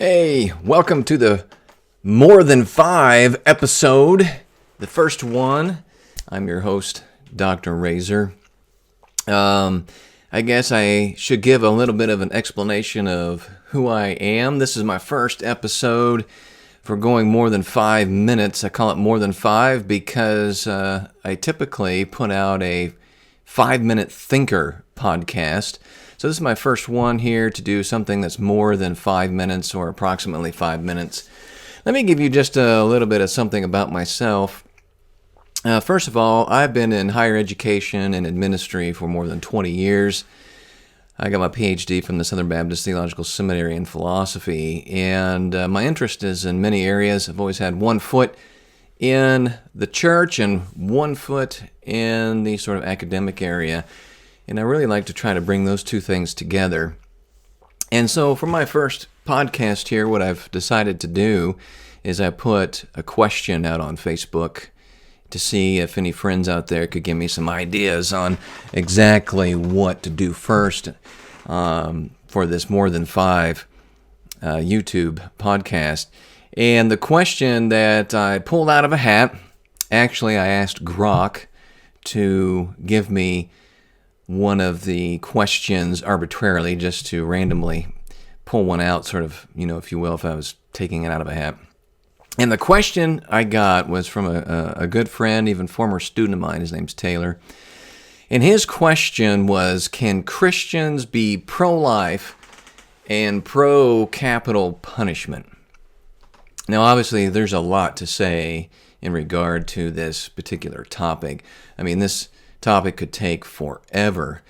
Hey, welcome to the More Than 5 episode, the first one. I'm your host, Dr. Rasor. I guess I should give a little bit of an explanation of who I am. This is my first episode for going more than 5 minutes. I call it More Than 5 because I typically put out a 5-minute thinker podcast. So this is my first one here to do something that's more than 5 minutes or approximately 5 minutes. Let me give you just a little bit of something about myself. First of all, I've been in higher education and in ministry for more than 20 years. I got my PhD from the Southern Baptist Theological Seminary in philosophy, and my interest is in many areas. I've always had one foot in the church and one foot in the sort of academic area. And I really like to try to bring those two things together. And so for my first podcast here, what I've decided to do is I put a question out on Facebook to see if any friends out there could give me some ideas on exactly what to do first for this More Than 5 YouTube podcast. And the question that I pulled out of a hat, actually I asked Grok to give me one of the questions arbitrarily, just to randomly pull one out, sort of, if you will, if I was taking it out of a hat. And the question I got was from a good friend, even former student of mine. His name's Taylor. And his question was, can Christians be pro-life and pro-capital punishment? Now, obviously, there's a lot to say in regard to this particular topic. I mean, this topic could take forever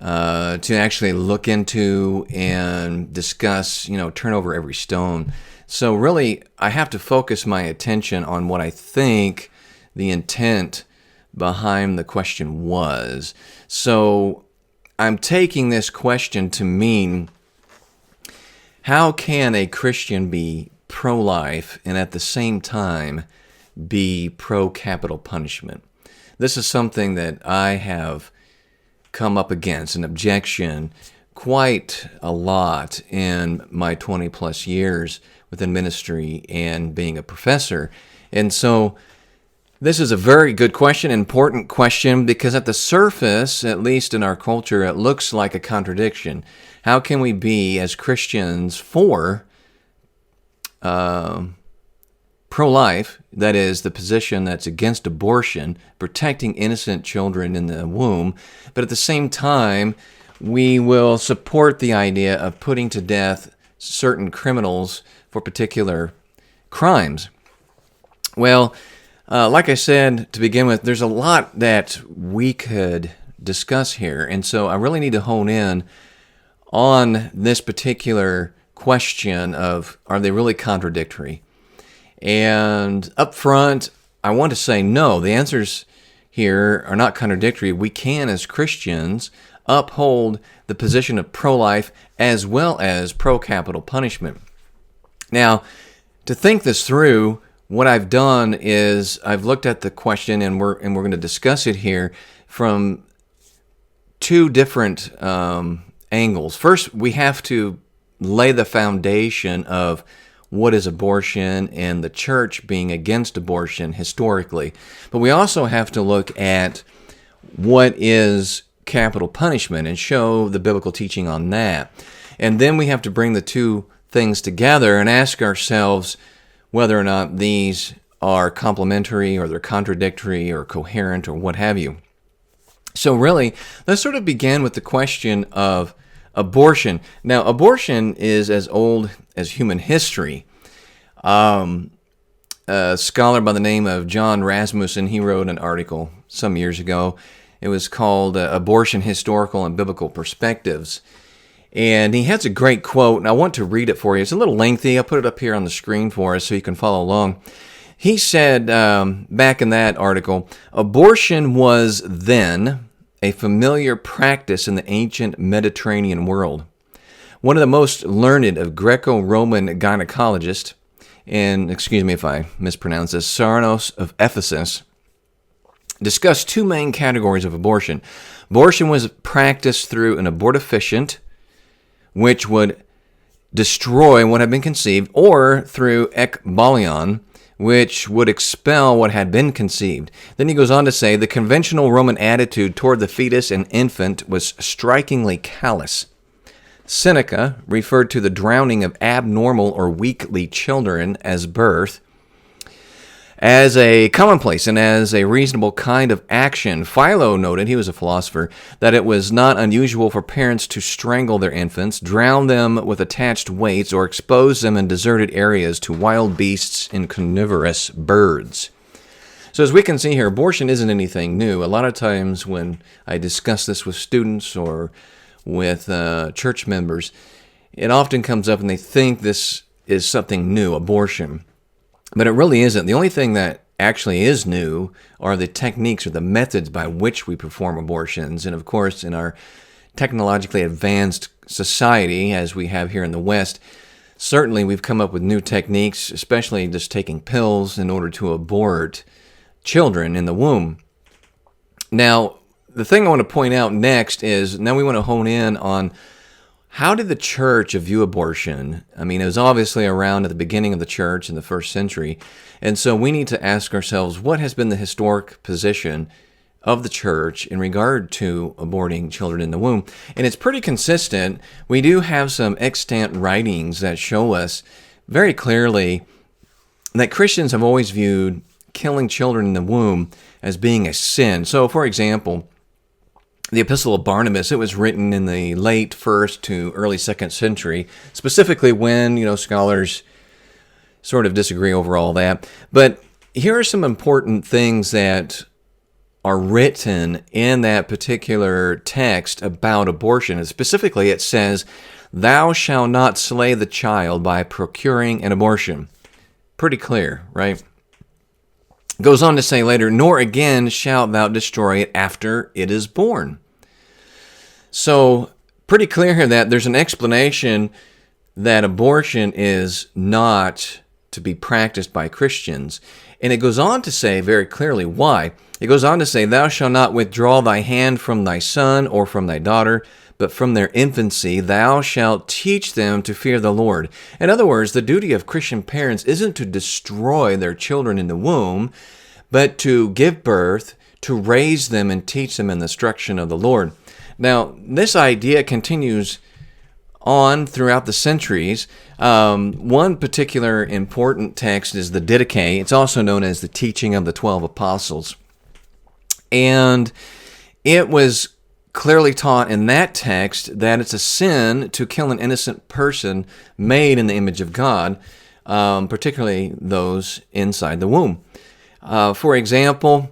to actually look into and discuss, turn over every stone. So really, I have to focus my attention on what I think the intent behind the question was. So I'm taking this question to mean, how can a Christian be pro-life and at the same time be pro-capital punishment? This is something that I have come up against, an objection, quite a lot in my 20 plus years within ministry and being a professor. And so this is a very good question, important question, because at the surface, at least in our culture, it looks like a contradiction. How can we be, as Christians, for pro-life, that is, the position that's against abortion, protecting innocent children in the womb, but at the same time, we will support the idea of putting to death certain criminals for particular crimes? Well, like I said to begin with, there's a lot that we could discuss here, and so I really need to hone in on this particular question of, are they really contradictory? And up front, I want to say no. The answers here are not contradictory. We can, as Christians, uphold the position of pro-life as well as pro-capital punishment. Now, to think this through, what I've done is I've looked at the question, and we're going to discuss it here from two different angles. First, we have to lay the foundation of what is abortion and the church being against abortion historically. But we also have to look at what is capital punishment and show the biblical teaching on that. And then we have to bring the two things together and ask ourselves whether or not these are complementary or they're contradictory or coherent or what have you. So really, let's sort of begin with the question of abortion. Now, abortion is as old as human history. A scholar by the name of John Rasmussen, he wrote an article some years ago. It was called Abortion, Historical and Biblical Perspectives. And he has a great quote, and I want to read it for you. It's a little lengthy. I'll put it up here on the screen for us so you can follow along. He said back in that article, abortion was then a familiar practice in the ancient Mediterranean world. One of the most learned of Greco-Roman gynecologists, and excuse me if I mispronounce this, Sarnos of Ephesus, discussed two main categories of abortion. Abortion was practiced through an abortifacient, which would destroy what had been conceived, or through ekbalion, which would expel what had been conceived. Then he goes on to say, the conventional Roman attitude toward the fetus and infant was strikingly callous. Seneca referred to the drowning of abnormal or weakly children as birth as a commonplace and as a reasonable kind of action. Philo noted, he was a philosopher, that it was not unusual for parents to strangle their infants, drown them with attached weights, or expose them in deserted areas to wild beasts and carnivorous birds. So as we can see here, abortion isn't anything new. A lot of times when I discuss this with students or with church members, it often comes up and they think this is something new, abortion. But it really isn't. The only thing that actually is new are the techniques or the methods by which we perform abortions. And of course, in our technologically advanced society, as we have here in the West, certainly we've come up with new techniques, especially just taking pills in order to abort children in the womb. Now, the thing I want to point out next is, now we want to hone in on, how did the church view abortion? I mean, it was obviously around at the beginning of the church in the first century. And so we need to ask ourselves, what has been the historic position of the church in regard to aborting children in the womb? And it's pretty consistent. We do have some extant writings that show us very clearly that Christians have always viewed killing children in the womb as being a sin. So, for example, the Epistle of Barnabas, it was written in the late 1st to early 2nd century, specifically when, scholars sort of disagree over all that. But here are some important things that are written in that particular text about abortion. And specifically, it says, "Thou shalt not slay the child by procuring an abortion." Pretty clear, right? Goes on to say later, "Nor again shalt thou destroy it after it is born." So, pretty clear here that there's an explanation that abortion is not to be practiced by Christians. And it goes on to say very clearly why. It goes on to say, "Thou shalt not withdraw thy hand from thy son or from thy daughter, but from their infancy thou shalt teach them to fear the Lord." In other words, the duty of Christian parents isn't to destroy their children in the womb, but to give birth, to raise them and teach them in the instruction of the Lord. Now, this idea continues on throughout the centuries. One particular important text is the Didache. It's also known as the Teaching of the 12 Apostles. And it was clearly taught in that text that it's a sin to kill an innocent person made in the image of God, particularly those inside the womb. For example,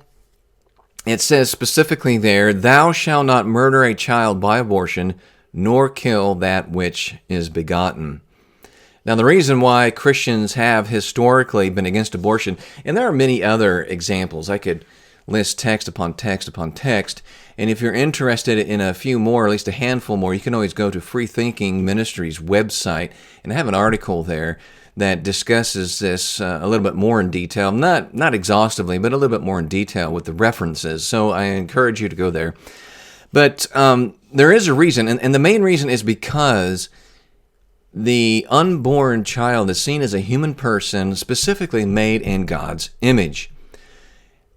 it says specifically there, "Thou shalt not murder a child by abortion, nor kill that which is begotten." Now, the reason why Christians have historically been against abortion, and there are many other examples. I could list text upon text upon text, and if you're interested in a few more, or at least a handful more, you can always go to Free Thinking Ministries website, and I have an article there that discusses this a little bit more in detail, not exhaustively, but a little bit more in detail with the references. So I encourage you to go there. But there is a reason, and the main reason is because the unborn child is seen as a human person, specifically made in God's image.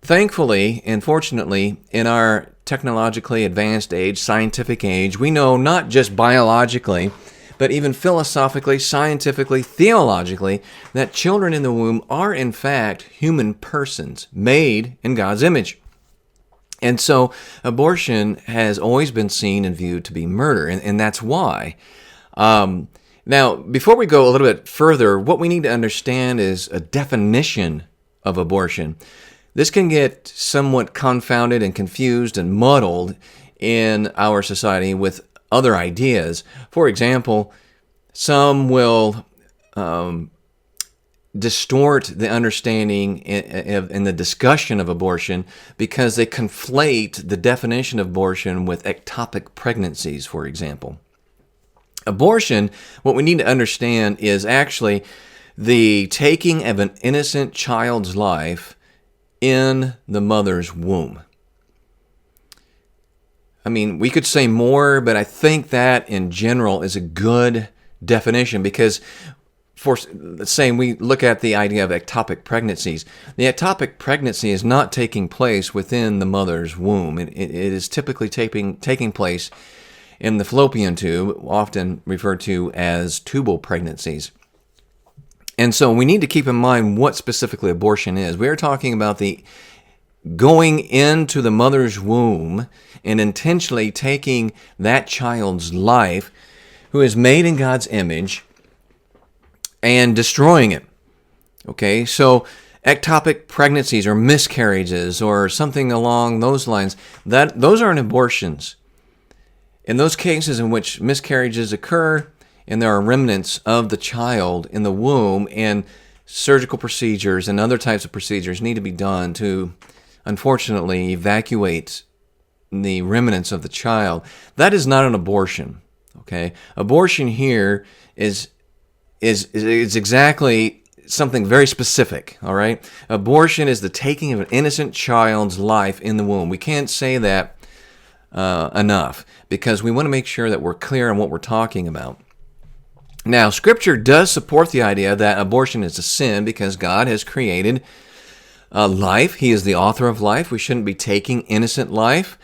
Thankfully and fortunately, in our technologically advanced age, scientific age, we know not just biologically, but even philosophically, scientifically, theologically, that children in the womb are in fact human persons made in God's image. And so abortion has always been seen and viewed to be murder, and that's why. Now, before we go a little bit further, what we need to understand is a definition of abortion. This can get somewhat confounded and confused and muddled in our society with other ideas. For example, some will distort the understanding in the discussion of abortion because they conflate the definition of abortion with ectopic pregnancies, for example. Abortion, what we need to understand is actually the taking of an innocent child's life in the mother's womb. I mean, we could say more, but I think that in general is a good definition, because for saying we look at the idea of ectopic pregnancies, the ectopic pregnancy is not taking place within the mother's womb. It is typically taking place in the fallopian tube, often referred to as tubal pregnancies. And so we need to keep in mind what specifically abortion is. We are talking about the going into the mother's womb and intentionally taking that child's life, who is made in God's image, and destroying it. Okay, so ectopic pregnancies or miscarriages or something along those lines, those aren't abortions. In those cases in which miscarriages occur and there are remnants of the child in the womb, and surgical procedures and other types of procedures need to be done to, unfortunately, evacuate the remnants of the child, that is not an abortion. Okay, abortion here is exactly something very specific. All right, abortion is the taking of an innocent child's life in the womb. We can't say that enough, because we want to make sure that we're clear on what we're talking about. Now, Scripture does support the idea that abortion is a sin because God has created life. He is the author of life. We shouldn't be taking innocent life.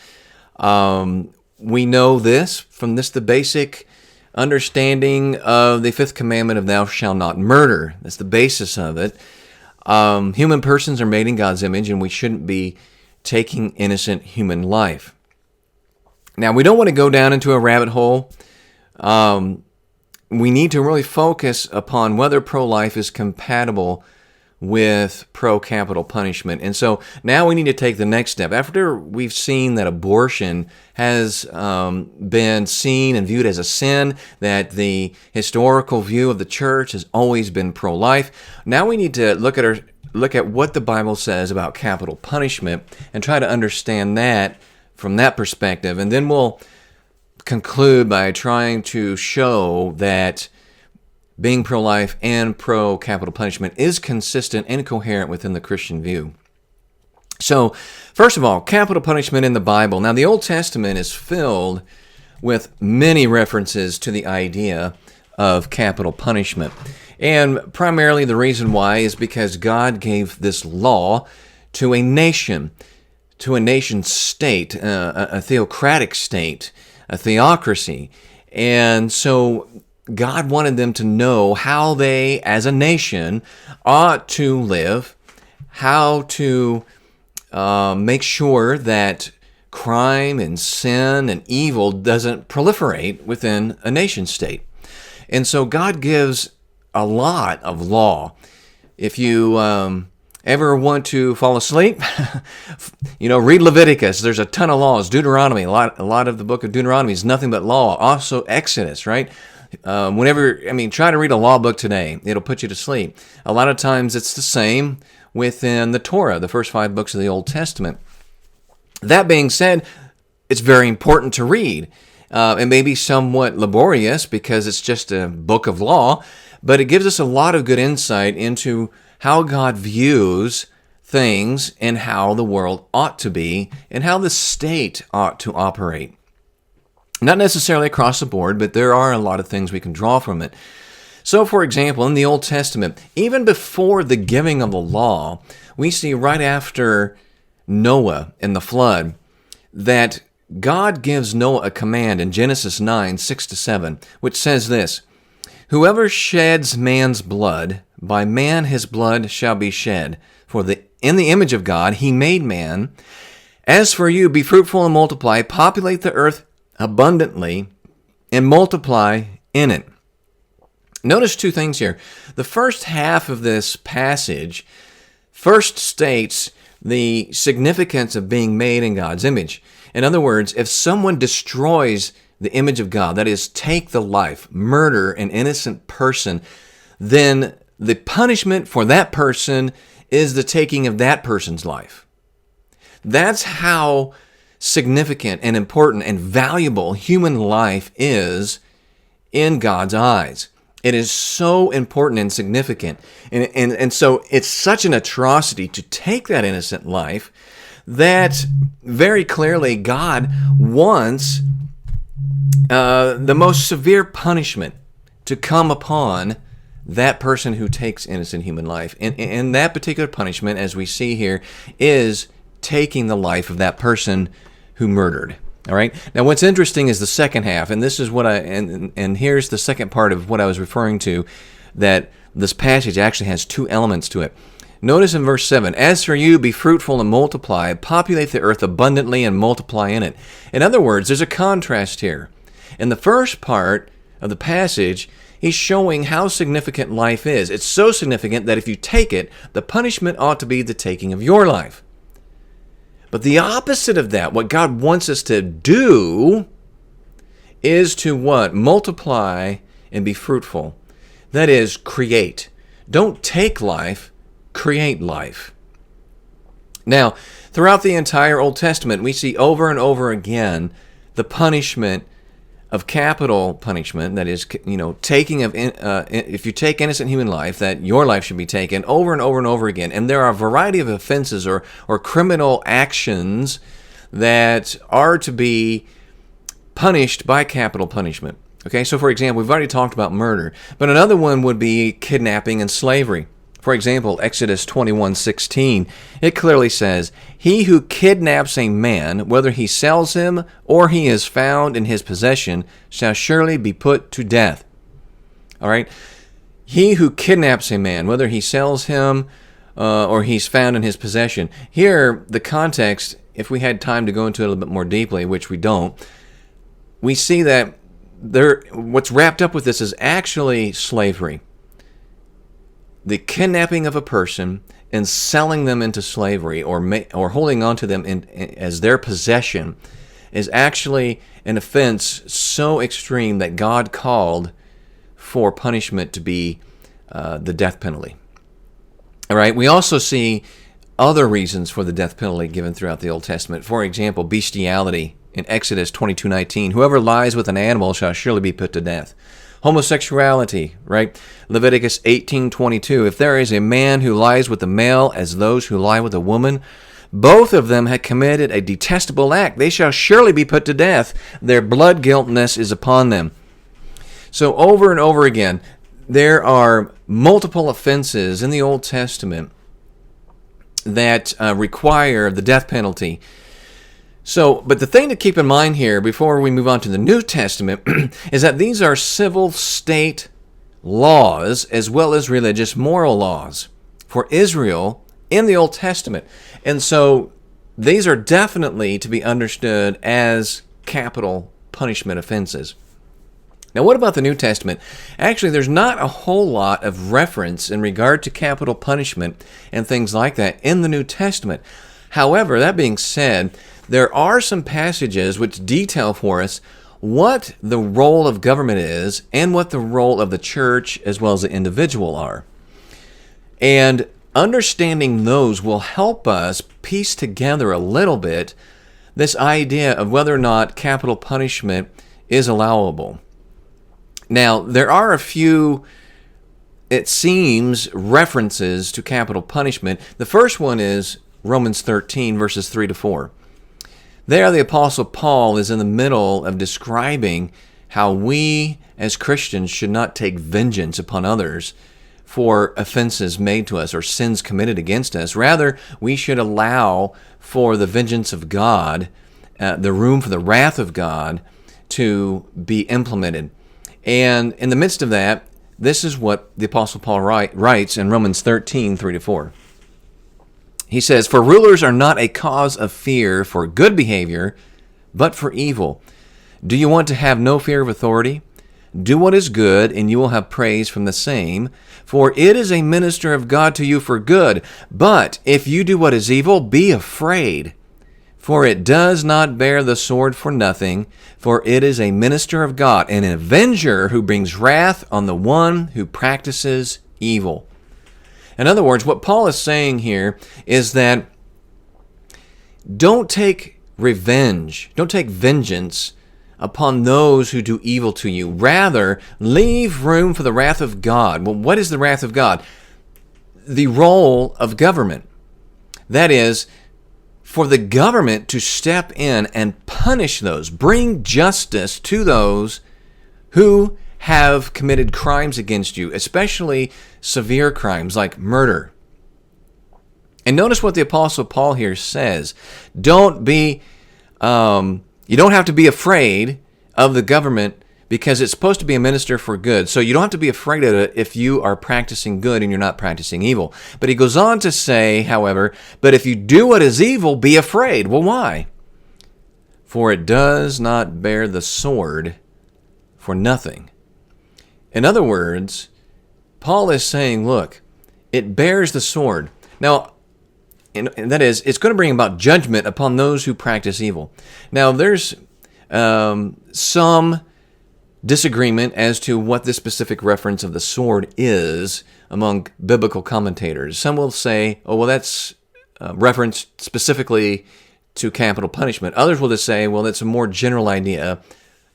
We know this from the basic understanding of the fifth commandment of thou shalt not murder. That's the basis of it. Human persons are made in God's image, and we shouldn't be taking innocent human life. Now, we don't want to go down into a rabbit hole. We need to really focus upon whether pro-life is compatible with pro-capital punishment. And so now we need to take the next step. After we've seen that abortion has been seen and viewed as a sin, that the historical view of the church has always been pro-life, now we need to look at what the Bible says about capital punishment and try to understand that from that perspective. And then we'll conclude by trying to show that being pro-life and pro-capital punishment is consistent and coherent within the Christian view. So, first of all, capital punishment in the Bible. Now, the Old Testament is filled with many references to the idea of capital punishment. And primarily the reason why is because God gave this law to a nation state, a theocratic state, a theocracy. And so God wanted them to know how they, as a nation, ought to live, how to make sure that crime and sin and evil doesn't proliferate within a nation state. And so God gives a lot of law. If you ever want to fall asleep, read Leviticus. There's a ton of laws. Deuteronomy, a lot of the book of Deuteronomy is nothing but law. Also Exodus, right? Try to read a law book today. It'll put you to sleep. A lot of times it's the same within the Torah, the first 5 books of the Old Testament. That being said, it's very important to read. It may be somewhat laborious because it's just a book of law, but it gives us a lot of good insight into how God views things and how the world ought to be and how the state ought to operate. Not necessarily across the board, but there are a lot of things we can draw from it. So, for example, in the Old Testament, even before the giving of the law, we see right after Noah and the flood that God gives Noah a command in Genesis 9, 6-7, which says this: "Whoever sheds man's blood, by man his blood shall be shed. For in the image of God he made man. As for you, be fruitful and multiply, populate the earth abundantly, and multiply in it." Notice 2 things here. The first half of this passage first states the significance of being made in God's image. In other words, if someone destroys the image of God, that is, take the life, murder an innocent person, then the punishment for that person is the taking of that person's life. That's how significant and important and valuable human life is in God's eyes. It is so important and significant. And so it's such an atrocity to take that innocent life that very clearly God wants the most severe punishment to come upon that person who takes innocent human life. And that particular punishment, as we see here, is taking the life of that person who murdered. All right. Now, what's interesting is the second half, and this is what and here's the second part of what I was referring to, that this passage actually has two elements to it. Notice in verse 7, "As for you, be fruitful and multiply, populate the earth abundantly and multiply in it." In other words, there's a contrast here. In the first part of the passage, he's showing how significant life is. It's so significant that if you take it, the punishment ought to be the taking of your life. But the opposite of that, what God wants us to do, is to what? Multiply and be fruitful. That is, create. Don't take life, create life. Now, throughout the entire Old Testament, we see over and over again the punishment of capital punishment, that is, taking of, if you take innocent human life, that your life should be taken over and over and over again. And there are a variety of offenses or criminal actions that are to be punished by capital punishment. Okay, so for example, we've already talked about murder, but another one would be kidnapping and slavery. For example, Exodus 21:16, it clearly says, "He who kidnaps a man, whether he sells him or he is found in his possession, shall surely be put to death." All right? He who kidnaps a man, whether he sells him or he's found in his possession. Here, the context, if we had time to go into it a little bit more deeply, which we don't, we see that what's wrapped up with this is actually slavery. The kidnapping of a person and selling them into slavery or holding on to them as their possession is actually an offense so extreme that God called for punishment to be the death penalty. All right. We also see other reasons for the death penalty given throughout the Old Testament. For example, bestiality in Exodus 22:19. "Whoever lies with an animal shall surely be put to death." Homosexuality, right? Leviticus 18:22. "If there is a man who lies with a male as those who lie with a woman, both of them have committed a detestable act. They shall surely be put to death. Their blood guiltness is upon them." So over and over again, there are multiple offenses in the Old Testament that require the death penalty. So, but the thing to keep in mind here before we move on to the New Testament is that these are civil state laws as well as religious moral laws for Israel in the Old Testament. And so these are definitely to be understood as capital punishment offenses. Now, what about the New Testament? Actually, there's not a whole lot of reference in regard to capital punishment and things like that in the New Testament. However, that being said, there are some passages which detail for us what the role of government is and what the role of the church as well as the individual are. And understanding those will help us piece together a little bit this idea of whether or not capital punishment is allowable. Now, there are a few, it seems, references to capital punishment. The first one is Romans 13, verses 3 to 4. There, the Apostle Paul is in the middle of describing how we as Christians should not take vengeance upon others for offenses made to us or sins committed against us. Rather, we should allow for the vengeance of God, the room for the wrath of God to be implemented. And in the midst of that, this is what the Apostle Paul writes in Romans 13, 3 to 4. He says, "For rulers are not a cause of fear for good behavior, but for evil. Do you want to have no fear of authority? Do what is good, and you will have praise from the same. For it is a minister of God to you for good. But if you do what is evil, be afraid. For it does not bear the sword for nothing, for it is a minister of God, an avenger who brings wrath on the one who practices evil." In other words, what Paul is saying here is that don't take revenge, don't take vengeance upon those who do evil to you. Rather, leave room for the wrath of God. Well, what is the wrath of God? The role of government. That is, for the government to step in and punish those, bring justice to those who have committed crimes against you, especially severe crimes like murder. And notice what the Apostle Paul here says. You don't have to be afraid of the government because it's supposed to be a minister for good. So you don't have to be afraid of it if you are practicing good and you're not practicing evil. But he goes on to say, however, but if you do what is evil, be afraid. Well, why? For it does not bear the sword for nothing. In other words, Paul is saying, look, it bears the sword. Now, and that is, it's going to bring about judgment upon those who practice evil. Now, there's some disagreement as to what this specific reference of the sword is among biblical commentators. Some will say, oh, well, that's referenced specifically to capital punishment. Others will just say, well, that's a more general idea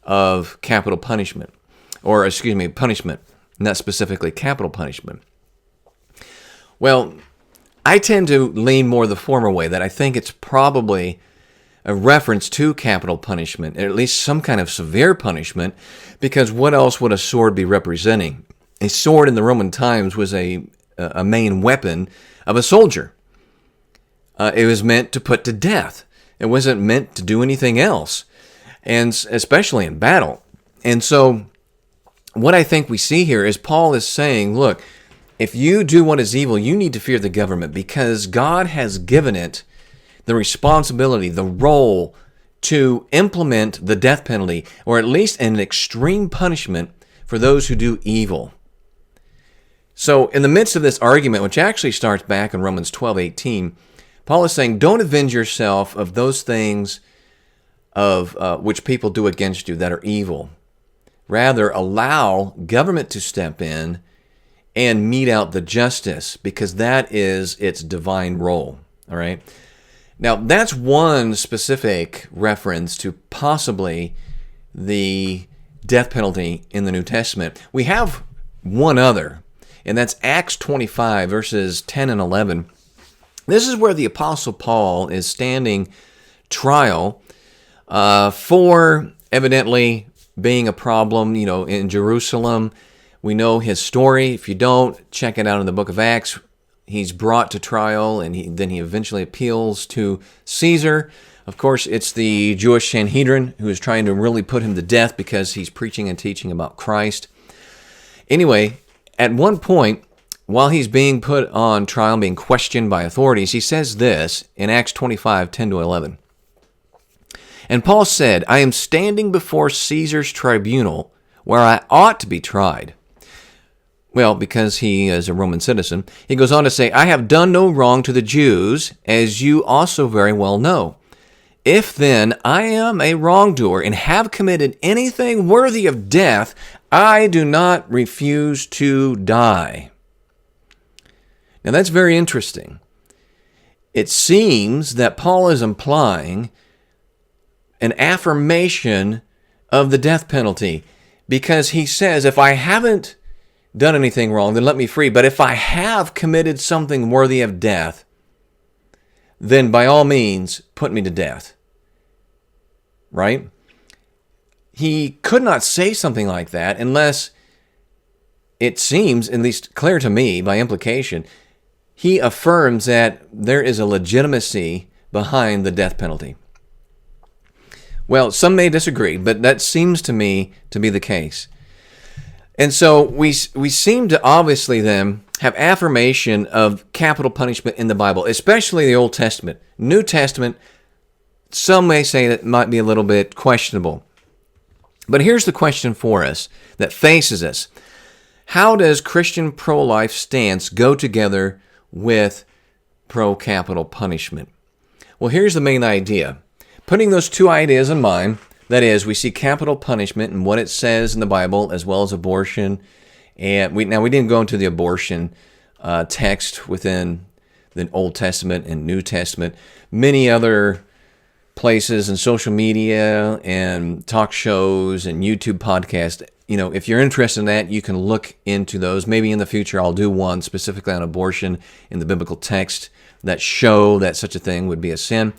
of capital punishment, punishment, not specifically capital punishment. Well, I tend to lean more the former way, that I think it's probably a reference to capital punishment, or at least some kind of severe punishment, because what else would a sword be representing? A sword in the Roman times was a main weapon of a soldier. It was meant to put to death. It wasn't meant to do anything else, and especially in battle. And so what I think we see here is Paul is saying, look, if you do what is evil, you need to fear the government because God has given it the responsibility, the role to implement the death penalty, or at least an extreme punishment for those who do evil. So in the midst of this argument, which actually starts back in Romans 12:18, Paul is saying, don't avenge yourself of those things of which people do against you that are evil. Rather, allow government to step in and mete out the justice, because that is its divine role. All right. Now, that's one specific reference to possibly the death penalty in the New Testament. We have one other, and that's Acts 25, verses 10 and 11. This is where the Apostle Paul is standing trial for evidently being a problem, in Jerusalem. We know his story. If you don't, check it out in the book of Acts. He's brought to trial, and then he eventually appeals to Caesar. Of course, it's the Jewish Sanhedrin who is trying to really put him to death because he's preaching and teaching about Christ. Anyway, at one point, while he's being put on trial, being questioned by authorities, he says this in Acts 25, 10 to 11. And Paul said, I am standing before Caesar's tribunal where I ought to be tried. Well, because he is a Roman citizen, he goes on to say, I have done no wrong to the Jews, as you also very well know. If then I am a wrongdoer and have committed anything worthy of death, I do not refuse to die. Now that's very interesting. It seems that Paul is implying an affirmation of the death penalty, because he says, if I haven't done anything wrong, then let me free. But if I have committed something worthy of death, then by all means, put me to death. Right? He could not say something like that unless it seems, at least clear to me by implication, he affirms that there is a legitimacy behind the death penalty. Well, some may disagree, but that seems to me to be the case. And so we seem to obviously then have affirmation of capital punishment in the Bible, especially the Old Testament. New Testament, some may say that might be a little bit questionable. But here's the question for us that faces us. How does Christian pro-life stance go together with pro-capital punishment? Well, here's the main idea. Putting those two ideas in mind, that is, we see capital punishment and what it says in the Bible, as well as abortion. And we didn't go into the abortion text within the Old Testament and New Testament. Many other places and social media and talk shows and YouTube podcasts. If you're interested in that, you can look into those. Maybe in the future I'll do one specifically on abortion in the biblical text that show that such a thing would be a sin.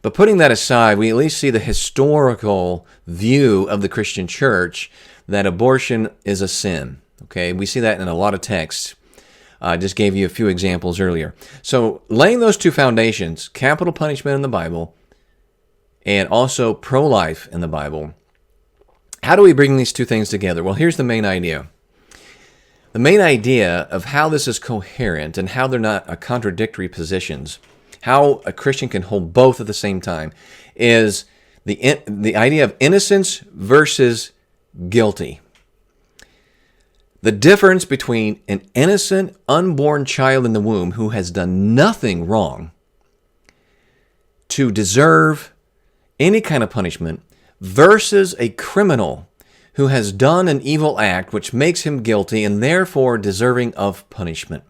But putting that aside, we at least see the historical view of the Christian church that abortion is a sin. Okay, we see that in a lot of texts. I just gave you a few examples earlier. So laying those two foundations, capital punishment in the Bible and also pro-life in the Bible, how do we bring these two things together? Well, here's the main idea. The main idea of how this is coherent and how they're not contradictory positions, how a Christian can hold both at the same time, is the idea of innocence versus guilty. The difference between an innocent, unborn child in the womb who has done nothing wrong to deserve any kind of punishment versus a criminal who has done an evil act which makes him guilty and therefore deserving of punishment.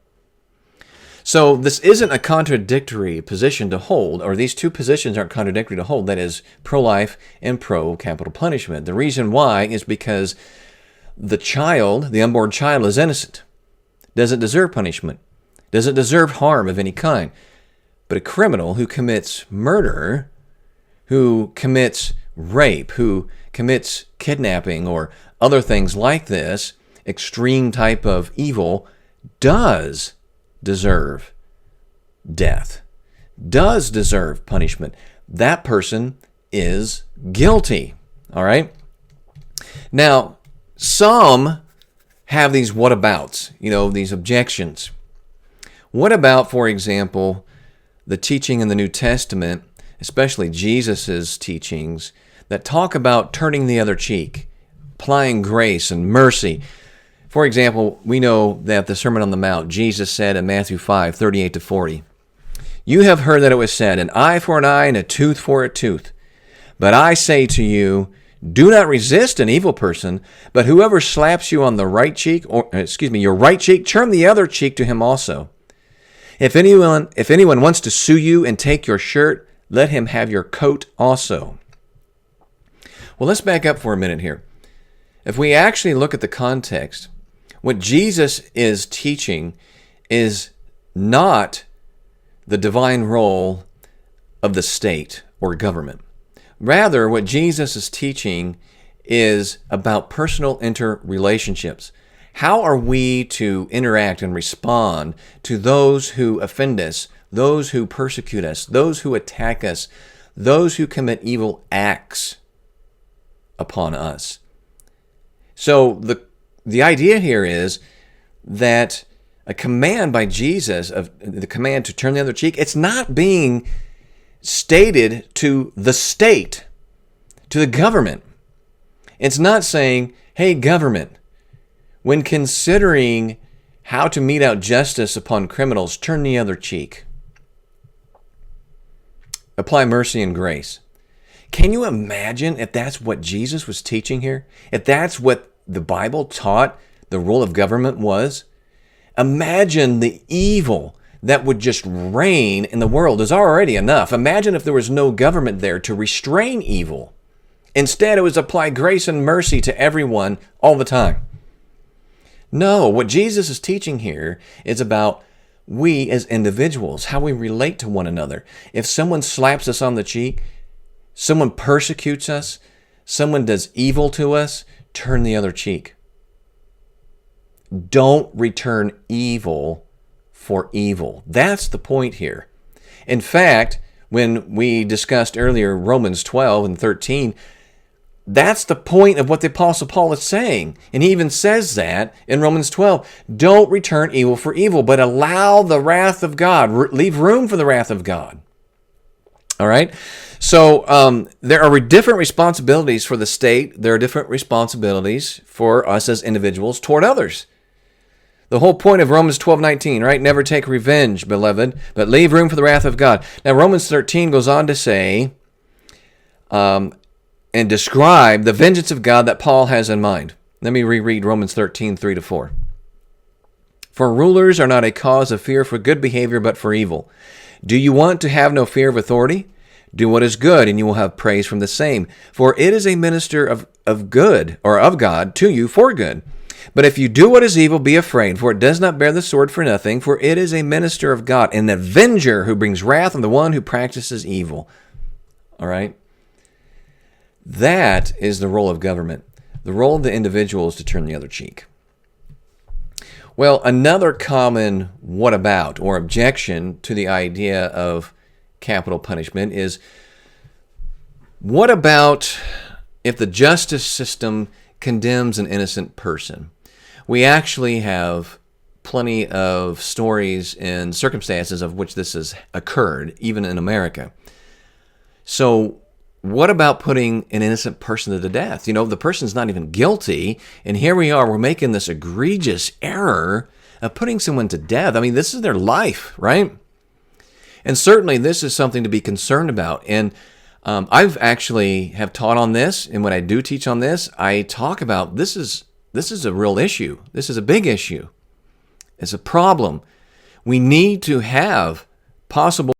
So this isn't a contradictory position to hold, or these two positions aren't contradictory to hold, that is pro-life and pro-capital punishment. The reason why is because the child, the unborn child, is innocent, doesn't deserve punishment, doesn't deserve harm of any kind. But a criminal who commits murder, who commits rape, who commits kidnapping or other things like this, extreme type of evil, does deserve death, does deserve punishment. That person is guilty. All right? Now, some have these whatabouts, these objections. What about, for example, the teaching in the New Testament, especially Jesus' teachings, that talk about turning the other cheek, applying grace and mercy? For example, we know that the Sermon on the Mount, Jesus said in Matthew 5:38-40, "You have heard that it was said, an eye for an eye and a tooth for a tooth. But I say to you, do not resist an evil person, but whoever slaps you on the right cheek, your right cheek, turn the other cheek to him also. If anyone wants to sue you and take your shirt, let him have your coat also." Well, let's back up for a minute here. If we actually look at the context, what Jesus is teaching is not the divine role of the state or government. Rather, what Jesus is teaching is about personal interrelationships. How are we to interact and respond to those who offend us, those who persecute us, those who attack us, those who commit evil acts upon us? So the idea here is that a command by Jesus, of the command to turn the other cheek, it's not being stated to the state, to the government. It's not saying, hey, government, when considering how to mete out justice upon criminals, turn the other cheek. Apply mercy and grace. Can you imagine if that's what Jesus was teaching here? If that's what the Bible taught the role of government was? Imagine the evil that would just reign in the world. Is already enough. Imagine if there was no government there to restrain evil. Instead, it was apply grace and mercy to everyone all the time. No, what Jesus is teaching here is about we as individuals, how we relate to one another. If someone slaps us on the cheek, someone persecutes us, someone does evil to us, turn the other cheek. Don't return evil for evil. That's the point here. In fact, when we discussed earlier Romans 12 and 13, that's the point of what the Apostle Paul is saying. And he even says that in Romans 12. Don't return evil for evil, but allow the wrath of God. Leave room for the wrath of God. All right? So there are different responsibilities for the state. There are different responsibilities for us as individuals toward others. The whole point of Romans 12:19, right? Never take revenge, beloved, but leave room for the wrath of God. Now, Romans 13 goes on to say and describe the vengeance of God that Paul has in mind. Let me reread Romans 13:3-4. For rulers are not a cause of fear for good behavior, but for evil. Do you want to have no fear of authority? Do what is good, and you will have praise from the same. For it is a minister of good, or of God, to you for good. But if you do what is evil, be afraid, for it does not bear the sword for nothing, for it is a minister of God, an avenger who brings wrath on the one who practices evil. All right? That is the role of government. The role of the individual is to turn the other cheek. Well, another common what about or objection to the idea of capital punishment is, what about if the justice system condemns an innocent person? We actually have plenty of stories and circumstances of which this has occurred, even in America. So what about putting an innocent person to death? The person's not even guilty, and here we are, we're making this egregious error of putting someone to death. I mean, this is their life, right? And certainly this is something to be concerned about. And I've actually have taught on this, and when I do teach on this, I talk about this is a real issue. This is a big issue. It's a problem. We need to have possible